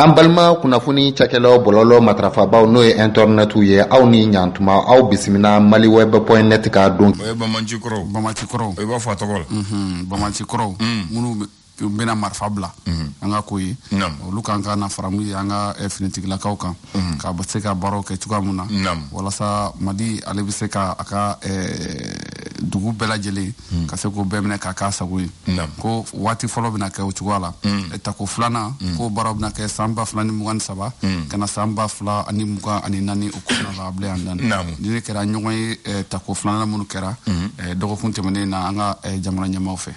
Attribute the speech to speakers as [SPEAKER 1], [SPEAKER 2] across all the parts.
[SPEAKER 1] An balima kunnafoni cakɛlaw bɔlɔlɔ matrafabaw n'o ye internetu ye aw ni ɲantuma aw bisimila maliweb.net ka don.
[SPEAKER 2] O ye Bamancikɔrɔw.
[SPEAKER 3] Bamancikɔrɔw.
[SPEAKER 2] O b'a fɔ a tɔgɔ la.
[SPEAKER 3] Bamancikɔrɔw. Minnu bɛna marifa bila. An ka ko ye. Olu kan ka na fara mun ye an ka finitigilakaw kan. Ka se ka baaraw kɛ cogoya mun na. Walasa Mali ale bɛ se ka a ka dugu bɛɛ lajɛlen ka se k'o bɛɛ minɛ k'a k'a sago ye. Ko waati fɔlɔ bɛna kɛ o cogoya la. Tako filanan ko baaraw bɛna kɛ san 2023 ka na san 2024 o kɔnɔna la a bila yan dɔɔni. Ni ne kɛra ɲɔgɔn ye tako filanan minnu kɛra dɔgɔkun tɛmɛnen na an ka jamana ɲɛmaaw fɛ.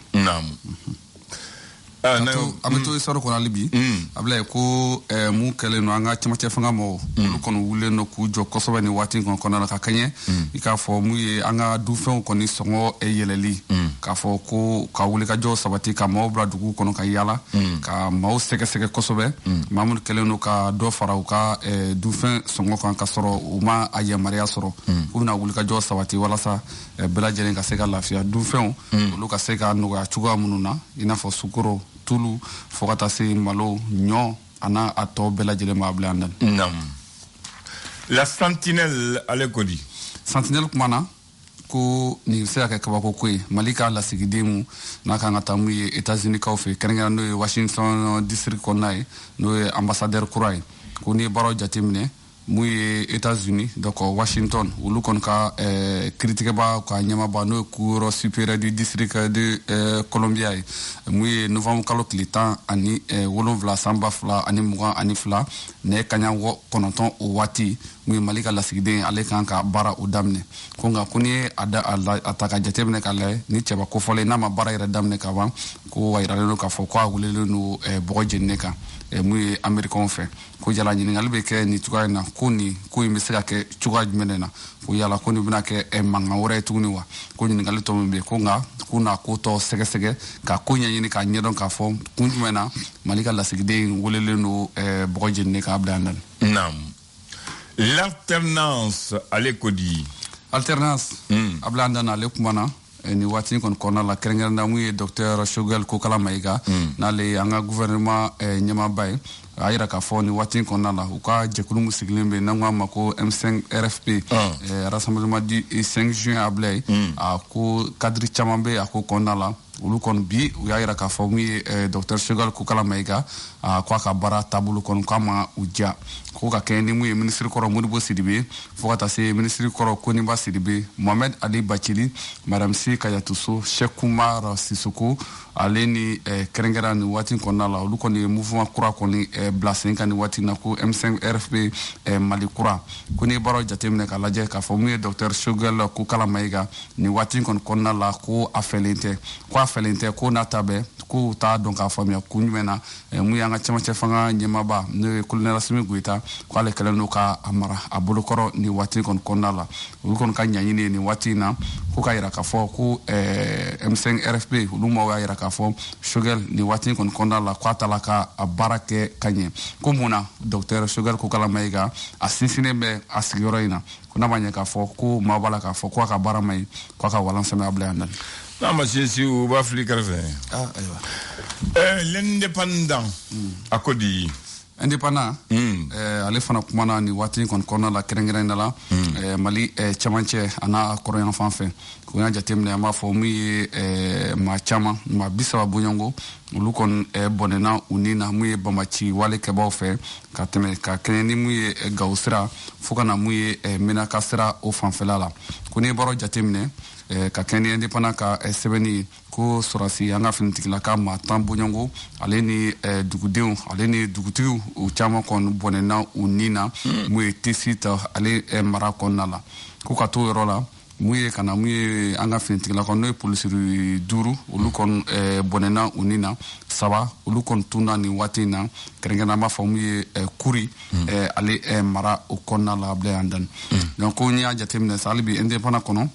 [SPEAKER 3] An bɛ to histoire kɔnɔ hali bi a bila ye ko mun kɛlen don an ka cɛmancɛ fanga mɔgɔw olu kɔni wulilen don k'u jɔ kosɛbɛ nin waati in kɔnɔna la ka kɛɲɛ i k'a fɔ mun ye an ka dufɛnw kɔni sɔngɔ yɛlɛli k'a fɔ ko ka wulikajɔ sabati ka maaw bila dugu kɔnɔ ka yaala ka maaw sɛgɛsɛgɛ kosɛbɛ maa minnu kɛlen don ka dɔ fara u ka dufɛn sɔngɔ kan ka sɔrɔ u ma a yamaruya sɔrɔ u bɛna wulikajɔ sabati walasa bɛɛ lajɛlen ka se ka lafiya dufɛnw olu ka se ka nɔgɔya cogoya minnu na i n'a fɔ sukoro tulu fo ka taa se malo ɲɔ a n'a a tɔ bɛɛ lajɛlen b'a bila yan dɛ.
[SPEAKER 2] La Sentinelle ale ko di.
[SPEAKER 3] Sentinelle kumana ko nin bɛ se ka kɛ kabako ko ye Mali ka lasigiden mun n'a kan ka taa mun ye États-Unis kaw fɛ kɛrɛnkɛrɛn n'o ye Washington district kɔnɔna ye n'o ye ambassadeur kura ye ko n'i ye baaraw jateminɛ mun ye États-Unis donc Washington olu kɔni ka kiiritigɛbaa ka ɲɛmaaba n'o ye cour supérieure du district de Columbia ye mun ye novembre kalo tile 17 san 2022 ne kaɲa 9 o waati mun ye Mali ka lasigiden ale kan ka baara o daminɛ ko nka ko ni ye a ta ka jateminɛ k'a lajɛ ni cɛba kofɔlen n'a ma baara yɛrɛ daminɛ ka ban ko a yiralen don k'a fɔ ko a welelen don bɔgɔ jeninen kan mun ye Américains fɛ ko yala ɲininkali bɛ kɛ nin cogoya in na ko nin ko in bɛ se ka kɛ cogoya jumɛn na ko yala ko nin bɛna kɛ mankan wɛrɛ ye tuguni wa ko ɲininkali tɔ min bɛ yen ko nka k'u n'a ko tɔ sɛgɛsɛgɛ ka ko ɲɛɲini k'a ɲɛdɔn k'a fɔ kun jumɛn na Mali ka lasigiden welelen don bɔgɔ jeninen k'a bila yan dɛ.
[SPEAKER 2] L'alternance ale ko di.
[SPEAKER 3] Alternance a bila yan dɛ ale kumana ni waati kɔni kɔnɔna la kɛrɛnkɛrɛnna mun ye docteur Choguel Kokala Mayiga n'ale an ka gouvernement ɲɛmaaba ye a yira k'a fɔ ni waati kɔnɔna la u ka jɛkulu min sigilen bɛ n'an ko a ma ko M5 RFP rassemblement du 5 juin a bila ye a ko cadre caman bɛ a ko kɔnɔna la olu kɔni bi u y'a yira k'a fɔ mun ye docteur Choguel Kokala Mayiga ko a ka baara taabolo kɔni k'a ma u diya ko ka kɛ ni mun ye ministre kɔrɔ Modibo Sidibe fo ka taa se ministre kɔrɔ Koniba Sidibe Mohamed Ali Bachili Madame Si Kayatuso Cheikh Oumar Sissoko ale ni kɛrɛnkɛrɛn ni waati kɔnɔna la olu kɔni ye mouvement kura kɔni bila sen kan ni waati na ko M5 RFP Mali kura ko ni baaraw jateminɛ k'a lajɛ k'a fɔ mun ye docteur Choguel Kokala Mayiga ni waati kɔni kɔnɔna la ko a fɛlen tɛ ko a fɛlen tɛ ko n'a ta bɛɛ ko u t'a dɔn k'a faamuya kun jumɛn na mun y'an ka cɛmancɛ fanga ɲɛmaaba n'o ye colonel Assimi Goïta ko ale kɛlen don k'a mara a bolokɔrɔ ni waati kɔni kɔnɔna la olu kɔni ka ɲaɲini ye nin waati in na ko k'a yira k'a fɔ ko M5 RFP olu maaw y'a yira k'a fɔ Choguel nin waati kɔni kɔnɔna la k'a tala ka a baara kɛ ka ɲɛ ko mun na docteur Choguel Kokala Mayiga a sinsinnen bɛ a sigiyɔrɔ in na ko n'a ma ɲɛ k'a fɔ ko maa b'a la k'a fɔ ko a ka baara ma ɲi ko a ka walan sɛmɛ a bila yan dɛ.
[SPEAKER 2] N'a ma sinsin u b'a fili kɛrɛfɛ. L'indépendant a ko di.
[SPEAKER 3] Indépendant ale fana kumana ni waati kɔni kɔnɔna la kɛrɛnkɛrɛnnen la Mali cɛmancɛ a n'a kɔrɔyan fan fɛ ko y'a jateminɛ an b'a fɔ mun ye maa caman maa 30 bɔɲɔngo olu kɔni bɔnɛna u ni na mun ye bamaci wale kɛbaw fɛ ka tɛmɛ ka kɛɲɛ ni mun ye Gawo sira fo ka na mun ye Menaka sira o fanfɛla la ko ni baaraw jateminɛ ka kɛɲɛ ni indépendant ka sɛbɛnni ye ko sɔrɔsi an ka finitigilaka maa 10 bɔɲɔngo ale ni dugudenw ale ni dugutigiw u caman kɔni bɔnɛna u ni na mun ye Tesita ale mara kɔnɔna la ko ka to yɔrɔ la mun ye kana mun ye an ka finitigilaka n'o ye polisiri 5 olu kɔni bɔnɛna u ni na 7 olu kɔni tunna nin waati in na kɛrɛnkɛrɛnnen an b'a fɔ mun ye Kuri ale mara o kɔnɔna la a bila yan dɔɔni donc ko n'i y'a jateminɛ sa hali bi indépendant kɔnɔ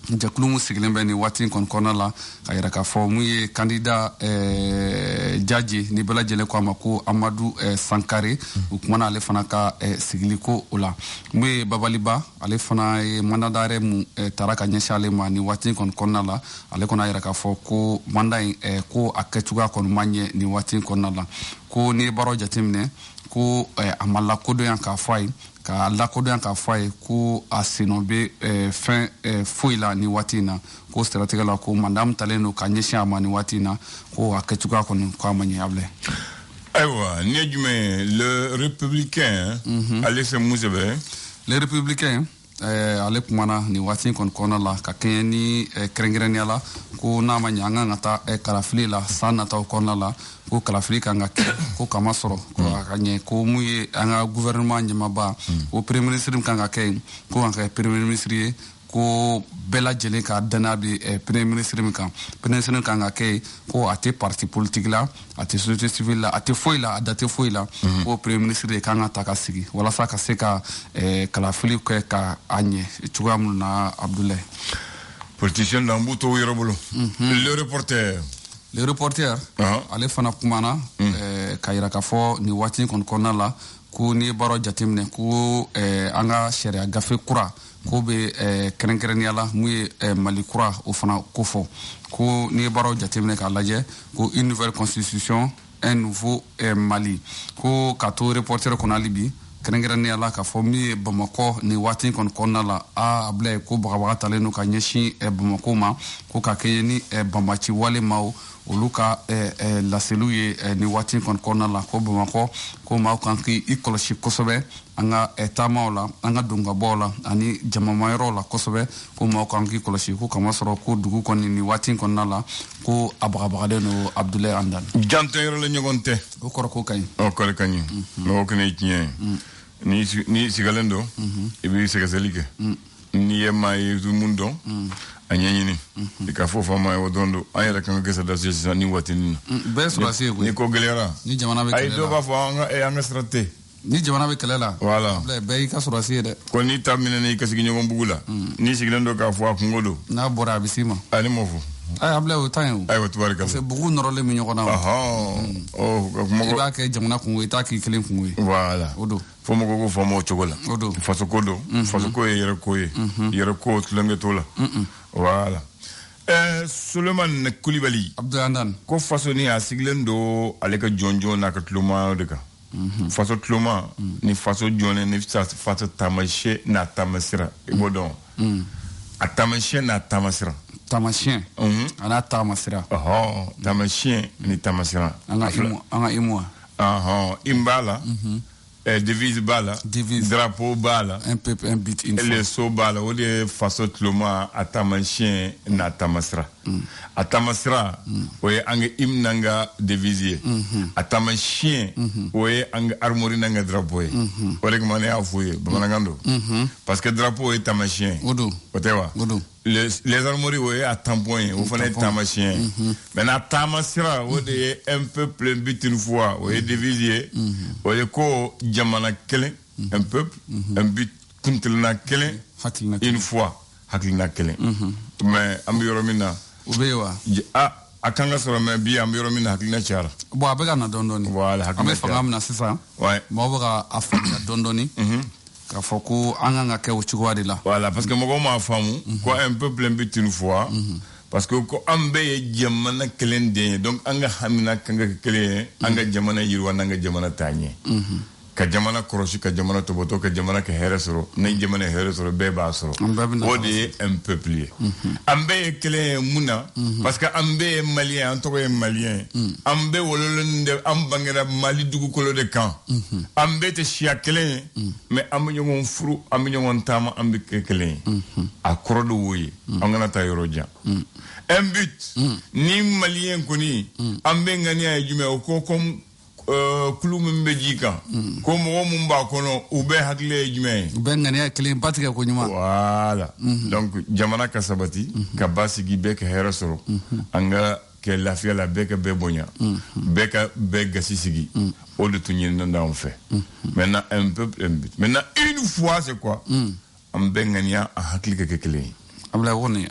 [SPEAKER 3] jɛkulu mun sigilen bɛ nin waati kɔni kɔnɔna la ka yira k'a fɔ mun ye candidat jaji ni bɛɛ lajɛlen ko a ma ko Amadu Sankare u kumana ale fana ka sigili ko o la mun ye Babaliba ale fana ye mandat d'arrêt mun taara ka ɲɛsin ale ma nin waati kɔni kɔnɔna la ale kɔni a yira k'a fɔ ko mandat in ko a kɛcogoya kɔni ma ɲɛ nin waati kɔnɔna la ko ni baaraw jateminɛ ko a ma lakodɔn k'a fɔ a ye ka lakodɔn k'a fɔ a ye ko a senɔ bɛ fɛn foyi la ni waati in na ko siratigɛ la ko mandamu talen don ka ɲɛsin a ma ni waati in na ko a kɛcogoya kɔni ko a ma ɲɛ Ablaye.
[SPEAKER 2] Ayiwa ni ye jumɛn le républicain Alexis Mousebe.
[SPEAKER 3] Le républicain ale kumana ni waati kɔni kɔnɔna la ka kɛɲɛ ni kɛrɛnkɛrɛnnenya la ko n'a ma ɲɛ an kan ka taa kalafili la san nataw kɔnɔna la ko kalafili kan ka kɛ ko kama sɔrɔ ko a ka ɲɛ ko mun ye an ka gouvernement ɲɛmaaba ko premier ministre kan ka kɛ yen ko kan ka kɛ premier ministre ye ko bɛɛ lajɛlen ka danaya bɛ premier ministre min kan premier ministre kan ka kɛ ko a tɛ parti politique la a tɛ société civile la a tɛ foyi la a da tɛ foyi la ko premier ministre de kan ka ta ka sigi walasa ka se ka kalafili kɛ ka a ɲɛ cogoya minnu na Abdoulaye.
[SPEAKER 2] Politicien dans Bouto Yorobolo. Le reporter ale fana kumana ka yira k'a fɔ ni waati kɔni kɔnɔna la ko ni baro jateminɛ ko an ka sariya gafe kura ko bɛ kɛrɛnkɛrɛnnenya la mun ye Mali kura o fana ko fɔ ko ni baro jateminɛ k'a lajɛ ko une nouvelle constitution un nouveau Mali ko ka to reporter kɔnɔ hali bi kɛrɛnkɛrɛnnenya la k'a fɔ min ye Bamakɔ ni waati kɔni kɔnɔna la Ablaye ko bagabaga talen don ka ɲɛsin Bamakɔ ma ko ka kɛɲɛ ni banbaci walemaw olu ka laseliw ye ni waati kɔni kɔnɔna la ko Bamakɔ ko maaw kan k'i kɔlɔsi kosɛbɛ an ka taamaw la an ka dongabaw la ani jamamayɔrɔw la kosɛbɛ ko maaw kan k'i kɔlɔsi ko kama sɔrɔ ko dugu kɔni ni waati kɔnɔna la ko a bagabagalen don Abdoulaye Andane. Janto yɔrɔ la ɲɔgɔn tɛ
[SPEAKER 3] o kɔrɔ ko ka ɲi
[SPEAKER 2] o kɔrɔ ka ɲi mɔgɔ kana i tiɲɛ ni sigalen don i b'i sɛgɛsɛgɛli kɛ n'i ye maa ye mun dɔn a ɲɛɲini i ka fɔ fama ye o dɔn don an yɛrɛ kan ka kɛ sɔrɔdasi sisan ni waati nin na
[SPEAKER 3] bɛɛ sɔrɔdasi ye koyi
[SPEAKER 2] ni ko gɛlɛyara
[SPEAKER 3] ni jamana bɛ kɛlɛ la
[SPEAKER 2] ayi dɔw b'a fɔ an ka sira tɛ
[SPEAKER 3] ni jamana bɛ kɛlɛ la
[SPEAKER 2] voilà
[SPEAKER 3] bɛɛ y'i ka sɔrɔdasi ye dɛ
[SPEAKER 2] ko n'i ta minɛ i ka sigi ɲɔgɔn bugu la n'i sigilen don k'a fɔ a kungo don
[SPEAKER 3] n'a bɔra a bɛ s'i ma
[SPEAKER 2] ani m'o fɔ
[SPEAKER 3] Ablaye o ta ye o
[SPEAKER 2] ayiwa tubarikala
[SPEAKER 3] parce que bugu nɔrɔlen bɛ ɲɔgɔn na i b'a kɛ jamana kungo i t'a k'i kelen kungo ye
[SPEAKER 2] voilà
[SPEAKER 3] o don
[SPEAKER 2] fo mɔgɔ ko faamu o cogo la
[SPEAKER 3] o don
[SPEAKER 2] faso ko don faso ko ye yɛrɛ ko ye yɛrɛ ko tulonkɛ t'o la voilà Suleiman Kulibali
[SPEAKER 3] Abdoulaye Andane
[SPEAKER 2] ko faso ni a sigilen don ale ka jɔnjɔn n'a ka tuloma de kan faso tuloma ni faso jɔnnen ni faso taamasiyɛn n'a taamasira i b'o dɔn a taamasiyɛn n'a taamasira
[SPEAKER 3] taamasiyɛn a n'a taamasira
[SPEAKER 2] taamasiyɛn ni taamasira
[SPEAKER 3] an ka imu
[SPEAKER 2] im b'a la devise b'a la drapeau b'a la
[SPEAKER 3] un peuple un but une foi
[SPEAKER 2] le so b'a la o de ye faso tuloma a taamasiyɛn n'a taamasira a taamasira o ye an ka hymne n'an ka devise ye a taamasiyɛn o ye an ka armoire n'an ka drapeau ye o de kama ne y'a f'u ye bamanankan don parce que drapeau ye taamasiyɛn
[SPEAKER 3] o don
[SPEAKER 2] o tɛ wa les armoiries o ye a tampon ye o fana ye taamasiyɛn maintenant taamasira o de ye un peuple un but une foi o ye devise ye o ye ko jamana kelen un peuple un but kuntilenna kelen une foi hakilina kelen mais an bɛ yɔrɔ min na
[SPEAKER 3] o bɛ yen wa
[SPEAKER 2] a kan ka sɔrɔ mais bi an bɛ yɔrɔ min na hakilina cayara
[SPEAKER 3] bon a bɛ ka na dɔɔni
[SPEAKER 2] voilà
[SPEAKER 3] an bɛ fanga min na sisan mɔgɔw bɛ ka a faamuya dɔɔni k'a fɔ ko an kan ka kɛ o cogoya de la
[SPEAKER 2] voilà parce que mɔgɔw m'a faamu ko un peuple un but une foi parce que ko an bɛɛ ye jamana kelen den ye donc an ka hamina kan ka kɛ kelen ye an ka jamana yiriwa n'an ka jamana taa ɲɛ ka jamana kɔrɔsi ka jamana tɔbɔtɔ ka jamana kɛ hɛrɛ sɔrɔ ni jamana ye hɛrɛ sɔrɔ bɛɛ b'a sɔrɔ o de ye un peuple ye an bɛɛ ye kelen ye mun na parce que an bɛɛ ye maliyɛn an tɔgɔ ye maliyɛn an bɛɛ wololen de an bangera Mali dugukolo de kan an bɛɛ tɛ siya kelen ye mais an bɛ ɲɔgɔn furu an bɛ ɲɔgɔn taama an bɛ kɛ kelen ye a kɔrɔ de wo ye an kana taa yɔrɔ jan un but ni maliyɛn kɔni an bɛ ŋaniya ye jumɛn o ko comme kulu min bɛ ji kan ko mɔgɔ min b'a kɔnɔ u bɛɛ hakili ye jumɛn ye
[SPEAKER 3] u bɛɛ ŋaniya kelen ba tigɛ ko ɲuman
[SPEAKER 2] voilà donc jamana ka sabati ka ba sigi bɛɛ ka hɛrɛ sɔrɔ an ka kɛ lafiya la bɛɛ ka bɛɛ bonya bɛɛ ka bɛɛ gasi sigi o de tun ɲinina d'anw fɛ maintenant un peuple un but maintenant une fois c'est quoi an bɛɛ ŋaniya a hakili ka kɛ kelen ye
[SPEAKER 3] Ablaye kɔni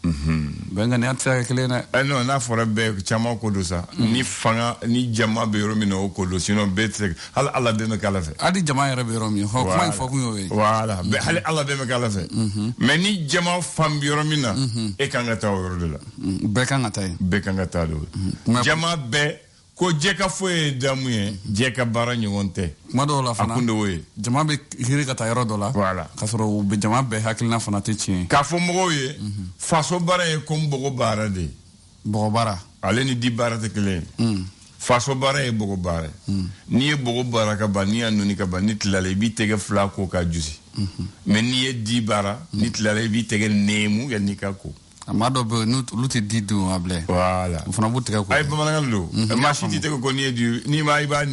[SPEAKER 3] bɛɛ ŋaniya tɛ se ka kɛ kelen ye dɛ
[SPEAKER 2] non n'a fɔra bɛɛ caman ko don sa ni fanga ni jama bɛ yɔrɔ min na o ko don sinon bɛɛ tɛ se hali ala bɛɛ bɛ kɛ ala fɛ
[SPEAKER 3] hali jama yɛrɛ bɛ yɔrɔ min kuma in fɔ kun y'o ye
[SPEAKER 2] voilà hali ala bɛɛ bɛ kɛ ala fɛ mais ni jama fan bɛ yɔrɔ min na e kan ka taa o yɔrɔ de la
[SPEAKER 3] bɛɛ kan ka taa yen
[SPEAKER 2] bɛɛ kan ka taa o jama bɛɛ
[SPEAKER 4] ko jeka foye damuye jeka bara ɲɔgɔn
[SPEAKER 2] mado la fana
[SPEAKER 4] akundo we
[SPEAKER 2] jama be hiri ka taa yɔrɔ dɔ la
[SPEAKER 4] voilà
[SPEAKER 2] ka sɔrɔ u be jama bɛɛ hakilina fana tɛ tiɲɛ
[SPEAKER 4] k'a fɔ mɔgɔw ye faso baara ye comme bɔgɔ baara de
[SPEAKER 2] bɔgɔ baara
[SPEAKER 4] ale ni di baara tɛ kelen faso baara ye bɔgɔ baara n'i ye bɔgɔ baara ka ban n'i y'a nɔni ka ban ni tilala i b'i tɛgɛ fila ko ka jusi mais n'i ye di baara ni tilala i b'i tɛgɛ nɛɛmu yanni ka ko
[SPEAKER 2] maa dɔ bɛ yen olu tɛ di dun a bilɛ
[SPEAKER 4] voilà
[SPEAKER 2] o fana b'u tɛgɛ ko
[SPEAKER 4] ayi bamanankan don maa si t'i tɛgɛ ko n'i ye di n'i ma i b'a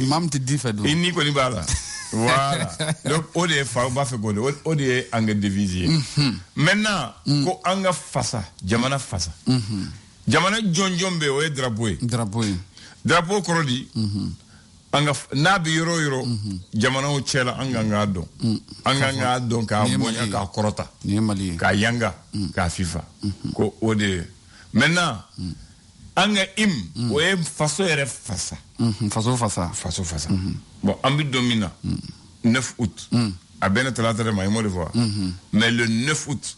[SPEAKER 2] maa min tɛ di fɛ dun
[SPEAKER 4] i ni kɔni b'a la voilà donc o de ye fa b'a fɛ k'o de o de ye an ka devise ye maintenant ko an ka fasa jamana fasa jamana jɔnjɔn bɛ yen o ye drapeau ye drapeau kɔrɔ di an ka n'a bɛ yɔrɔ o yɔrɔ jamanaw cɛla an kan k'a dɔn an kan k'a dɔn k'a bonya k'a kɔrɔta k'a yanga k'a fifa ko o de ye maintenant an ka hymne o ye faso yɛrɛ fasa faso fasa bon an bɛ don min na 9 août a bɛ ne talata de ma i m'o de fɔ mais le 9 août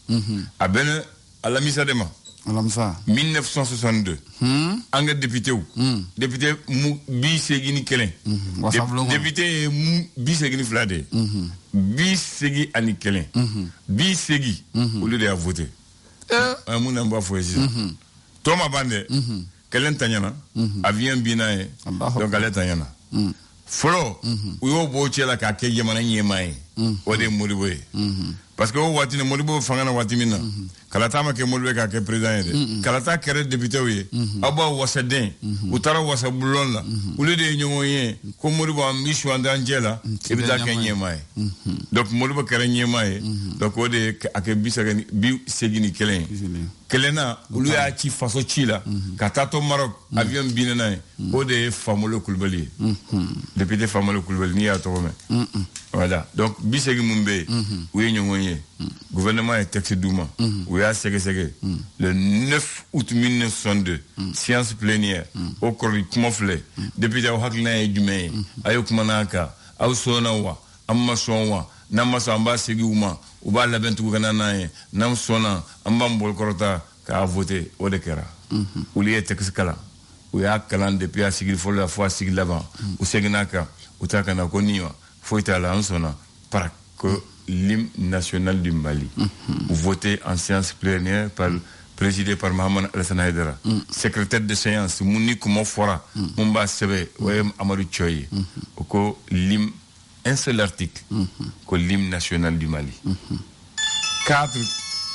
[SPEAKER 4] a bɛ ne alamisa de ma 1962 an ka député député bi segini kelen député bi segini fila de bi segi ani kelen bi segi olu de y'a voté mun na n b'a fɔ ye sisan tɔma bande kelen taɲana avion binna ye donc ale taɲana fɔlɔ u y'o b'o cɛ la k'a kɛ jamana ɲɛmaa ye o de ye Modibo ye parce que o waati ni Modibo fanga na waati min na kalata ma kɛ Modibo k'a kɛ président ye dɛ kalata kɛra député ye aw b'a wasaden u taara wasa bulon la olu de ye ɲɔgɔn ye ko Modibo an b'i sugandi an cɛ la i bɛ taa kɛ ɲɛmaa ye donc Modibo kɛra ɲɛmaa ye donc o de ye a kɛ 81 kelen na olu y'a ci faso ci la ka taa to Maroc avion binna n'a ye o de ye Famolo Kulibali ye député Famolo Kulibali n'i y'a tɔgɔ mɛn voilà donc bi segi mun bɛ yen u ye ɲɔgɔn ye gouvernement ye texte d'u ma u y'a sɛgɛsɛgɛ le 9 août 1962 séance plénière o kɔrɔ kuma filɛ député aw hakilina ye jumɛn ye a ye kuma n'a kan aw sɔnna wa an ma sɔn wa n'an ma sɔn an b'a segin u ma u b'a labɛn tugu ka na n'a ye n'an sɔnna an b'an bolokɔrɔta k'a voté o de kɛra olu ye texte kalan u y'a kalan depuis a sigi fɔlɔ la fo a sigi laban u seginna kan u ta ka na ko nin wa foyi t'a la an sɔnna par que l'hymne national du Mali voté en séance plénière présidé par Mohamed Alassane Haïdara secrétaire de séance mun ni kuma fɔra mun b'a sɛbɛn o ye Amadou Thioye ye o ko l'hymne un seul article que l'hymne national du Mali 4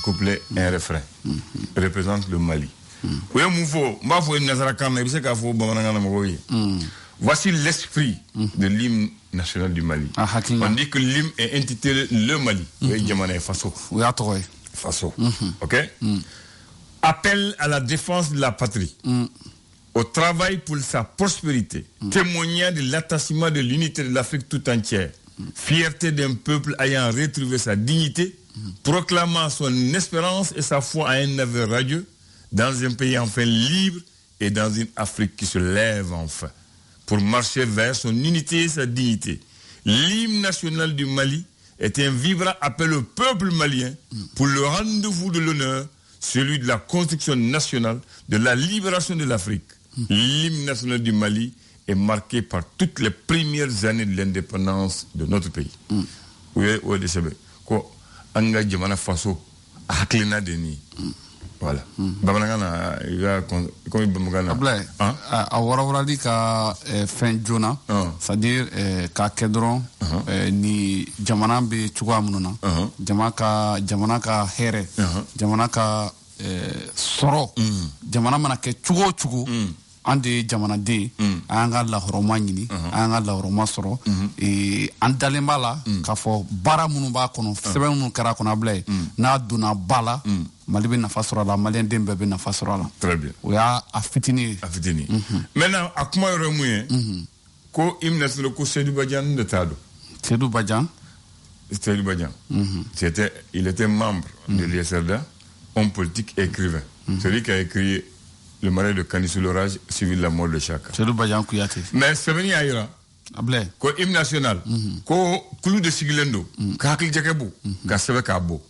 [SPEAKER 4] couplets un refrain représente le Mali o ye mun fɔ n b'a fɔ nazarakan na i bɛ se k'a fɔ bamanankan na mɔgɔw ye voici l'esprit de l'hymne national du Mali on dit que l'hymne est intitulé le Mali o ye jamana ye faso
[SPEAKER 2] o y'a tɔgɔ ye
[SPEAKER 4] faso ok appel à la défense de la patrie au travail pour sa prospérité, témoignant de l'attachement de l'unité de l'Afrique tout entière, fierté d'un peuple ayant retrouvé sa dignité, proclamant son espérance et sa foi à un avenir radieux, dans un pays enfin libre et dans une Afrique qui se lève enfin, pour marcher vers son unité et sa dignité. L'hymne national du Mali est un vibrant appel au peuple malien pour le rendez-vous de l'honneur, celui de la construction nationale, de la libération de l'Afrique. L'hymne national du Mali est marqué par toutes les premières années de l'indépendance de notre pays. Oui, oui, de sebe. Ko anga jamana faso hakilina deni. Voilà. Bamanangana iga comme bamanangana.
[SPEAKER 2] Ablaye. A warawaladi ka fin jona. C'est-à-dire ka kedron ni jamana be cogoya minnu na. Jamana ka hɛrɛ. Jamana ka sɔrɔ. Jamana mana kɛ cogo o cogo. An de ye jamanaden an ka lahɔrɔma ɲini an ka lahɔrɔma sɔrɔ an dalen b'a la k'a fɔ baara minnu b'a kɔnɔ sɛbɛn minnu kɛra a kɔnɔ Ablaye n'a donna ba la Mali bɛ nafa sɔrɔ a la maliyɛnden bɛɛ bɛ nafa sɔrɔ a la.
[SPEAKER 4] Très bien.
[SPEAKER 2] O y'a fitinin ye.
[SPEAKER 4] A fitinin. Maintenant a kuma yɔrɔ mun ye ko hymne national ko Seydou Badiane de t'a dɔn.
[SPEAKER 2] Seydou Badiane.
[SPEAKER 4] Seydou Badiane. Il était membre de l'ISRDA, homme politique et écrivain. Celui qui a écrit le mariage de Kani sous l'orage suivi de la mort de Chaka.
[SPEAKER 2] Seydou Badiane Kouyaté.
[SPEAKER 4] Mais Sɛbɛnni y'a yira.
[SPEAKER 2] Ablaye.
[SPEAKER 4] Ko hymne national. Ko kulu de sigilen don. Ka hakili jɛgɛ bɔ. Ka sɛbɛn k'a bɔ.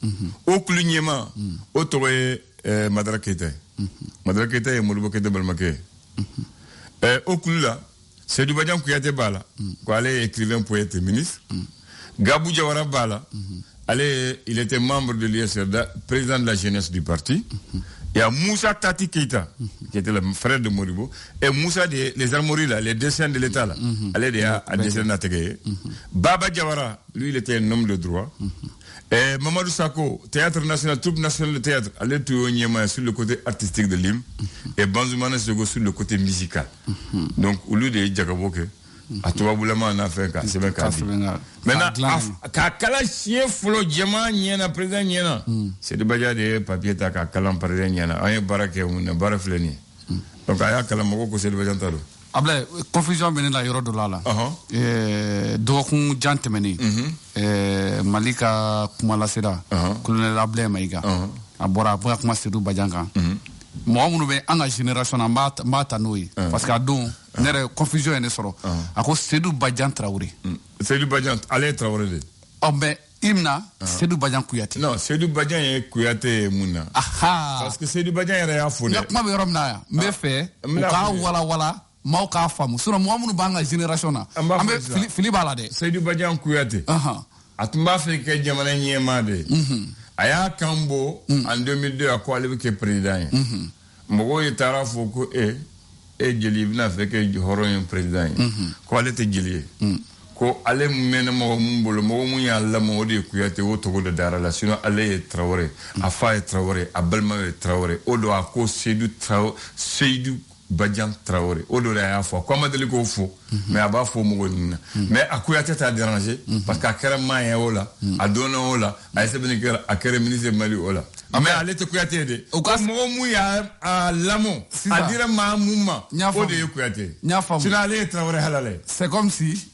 [SPEAKER 4] O kulu ɲɛma. O tɔgɔ ye Madara Keita ye. Madara Keita ye Modibo Keita balimakɛ ye. Au coup là, Seydou Badian Kouyaté Bala, il est écrivain, poète et ministre. Gabou Diawara Bala, il était membre de l'ISRDA, président de la jeunesse du parti. Il y a Moussa Tati Keita, qui était le frère de Moribo, et Moussa, les armories là, les dessins de l'État là, il est à dessin Nategaye. Baba Diawara, lui, il était un homme de droit. Et Mamadou Sako, théâtre national, troupe nationale de théâtre, allait tout sur le côté artistique de l'hymne, et Banzoumana Sego sur le côté musical. Donc, au lieu de Djakaboke, à toi, Boulama, on a fait un c'est bien cassé. Maintenant, à Kalachier, Flo, Djema, Niena, président Niena, c'est de Badia de papier, à Kalam, président Niena, un baraké, un barafleni. Donc, à Kalamoko, c'est de Badia Talo.
[SPEAKER 2] Able confusion bene la yoro do lala do kun jantemeni malika kumala sera colonel able maiga abora pour kuma Seydou Badian kan mo munu be anga generation mata noi parce que don nere confusion ene soro ako Seydou Badian Traoré
[SPEAKER 4] Seydou Badian allez Traoré de
[SPEAKER 2] ben imna Seydou Badian Kouyaté
[SPEAKER 4] non Seydou Badian est Kouyaté muna parce que Seydou Badian est à fondé
[SPEAKER 2] kuma be romna ya me fait ka wala Mau ka famu sura mo amunu banga generation na ambe fili bala de
[SPEAKER 4] Seydou Badian Kouyaté atuma fait que jamana nyema de aya kambo en 2002 a ko ale ke président mbogo yitara foko e jeli bina fait que horon président ko ale te jeli ko ale mena mo mbolo mo mu ya la mo de Kouyaté o to de dara la sino ale Traoré afa Traoré abelma Traoré o do ko Seydou Badian Traoré au delà à la fois comme de l'éco faux mais à bas faux mourir mais à quoi tête à déranger parce qu'à carrément et ola à donner ola à essayer de à carrément ministre Mali ola mais à l'été Kouyaté de au cas où à l'amont à dire ma mouma au de Kouyaté sinon aller Traoré halale
[SPEAKER 2] c'est comme si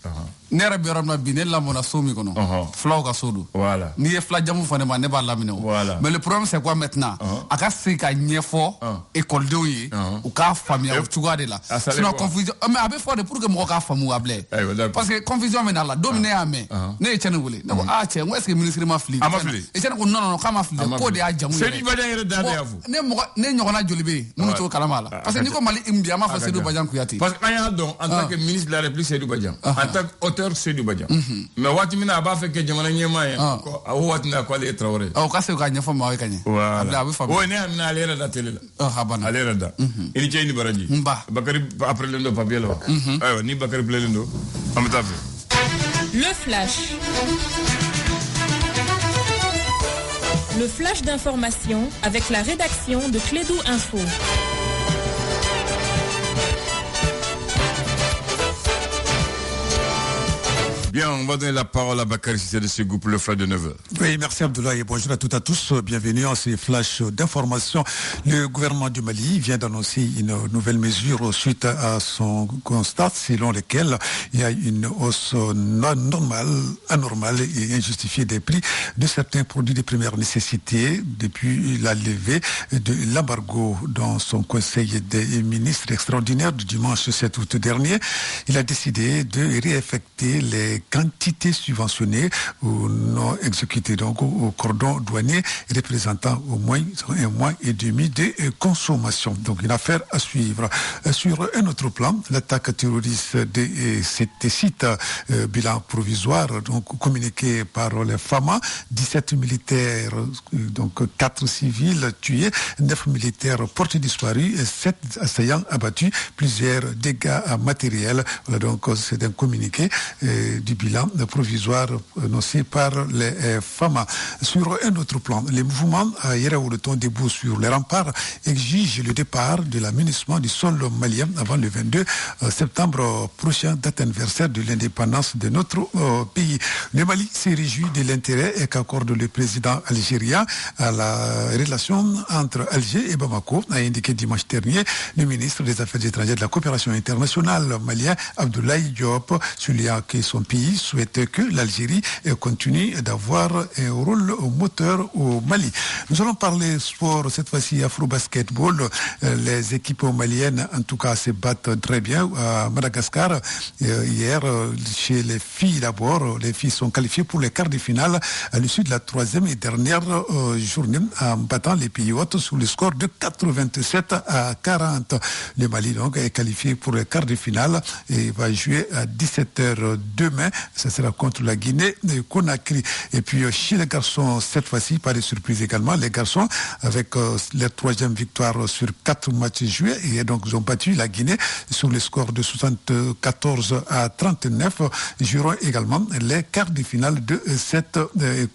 [SPEAKER 2] nera biorama bine la mona somi kono flaw ka sodo
[SPEAKER 4] voilà
[SPEAKER 2] ni e fla jamu fane ma ne ba lamine
[SPEAKER 4] voilà
[SPEAKER 2] mais le problème c'est quoi maintenant aka se ka nyefo école de yi ou ka famia ou tuga de la sinon confusion mais abe fo de pour que mo ka famu able parce que confusion mais la dominer ame ne chene wole ne ko che ngo est-ce que ministre ma fli e chene ko non kama fli ko de a jamu
[SPEAKER 4] Seydou Badian da ya fu
[SPEAKER 2] ne mo ne nyona jolibe mo to kala mala parce que ni ko Mali imbia ma fa Seydou Badian Kouyaté
[SPEAKER 4] parce que aya donc en tant que ministre de la République Seydou Badian en tant que Seydou Badian mais wati mina ba fe ke jamana nyema ya ko wati na ko le Traoré
[SPEAKER 2] o ka se ka nyefo ma kanye
[SPEAKER 4] abla ba fa o ne amna alera da tele la
[SPEAKER 2] habana
[SPEAKER 4] alera da ini cheni baraji bakari après le ndo papier là ayo ni bakari plelendo amta fe
[SPEAKER 5] le flash d'information avec la rédaction de Clédou Info.
[SPEAKER 4] Bien, on va donner la parole à Bakary Cissé de ce groupe, le Flash de 9h.
[SPEAKER 6] Oui, merci Abdoulaye et bonjour à toutes et à tous. Bienvenue à ces flashs d'information. Le gouvernement du Mali vient d'annoncer une nouvelle mesure suite à son constat selon lequel il y a une hausse anormale et injustifiée des prix de certains produits de première nécessité depuis la levée de l'embargo dans son conseil des ministres extraordinaire du dimanche 7 août dernier. Il a décidé de réaffecter les quantités subventionnées ou non exécutées donc au cordon douanier représentant au moins 1 mois et demi de consommation. Donc une affaire à suivre. Sur un autre plan, l'attaque terroriste de cet site, bilan provisoire donc communiqué par les FAMA, 17 militaires, donc 4 civils tués, 9 militaires portés disparus et 7 assaillants abattus, plusieurs dégâts matériels. Voilà donc c'est un communiqué du bilan provisoire annoncé par les FAMA. Sur un autre plan, les mouvements à Yeraouleton debout sur les remparts exigent le départ de l'aménagement du sol malien avant le 22 septembre prochain, date anniversaire de l'indépendance de notre pays. Le Mali s'est réjoui de l'intérêt qu'accorde le président algérien à la relation entre Alger et Bamako, a indiqué dimanche dernier le ministre des Affaires étrangères de la coopération internationale malien Abdoulaye Diop, soulignant que son pays pays souhaite que l'Algérie continue d'avoir un rôle moteur au Mali. Nous allons parler sport, cette fois-ci afro-basketball. Les équipes maliennes, en tout cas, se battent très bien à Madagascar. Hier, chez les filles d'abord, les filles sont qualifiées pour les quarts de finale à l'issue de la troisième et dernière journée en battant les pays hôtes sous le score de 87 à 40. Le Mali donc est qualifié pour les quarts de finale et va jouer à 17h demain. Ça sera contre la Guinée de Conakry. Et puis chez les garçons, cette fois-ci, pas de surprise également, les garçons avec leur troisième victoire sur 4 matchs joués et donc ils ont battu la Guinée sur le score de 74 à 39. Ils joueront également les quarts de finale de cette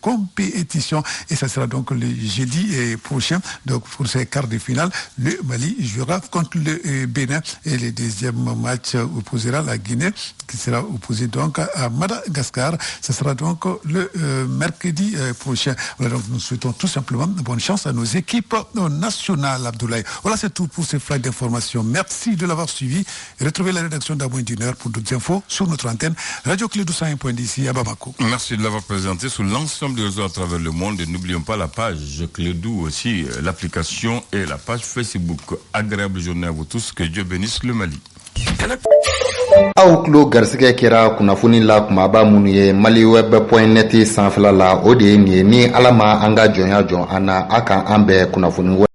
[SPEAKER 6] compétition et ça sera donc le jeudi prochain. Donc pour ces quarts de finale, le Mali jouera contre le Bénin et le deuxième match opposera la Guinée qui sera opposé donc à Madagascar. Ce sera donc le mercredi prochain. Voilà, donc nous souhaitons tout simplement bonne chance à nos équipes nationales, Abdoulaye. Voilà, c'est tout pour ces flags d'information. Merci de l'avoir suivi et retrouvez la rédaction d'à moins d'une heure pour d'autres infos sur notre antenne Radio Clédou 101.10 à Bamako.
[SPEAKER 4] Merci de l'avoir présenté sur l'ensemble des réseaux à travers le monde et n'oublions pas la page Clédou aussi, l'application et la page Facebook. Agréable journée à vous tous, que Dieu bénisse le Mali.
[SPEAKER 1] aw tulo garisɛgɛ kɛra kunnafoni la kumaba minnu ye maliweb.net sanfɛla la o de ye nin ye ni ala ma an ka jɔnya jɔn an na a kan an bɛɛ kunnafoni wɛrɛ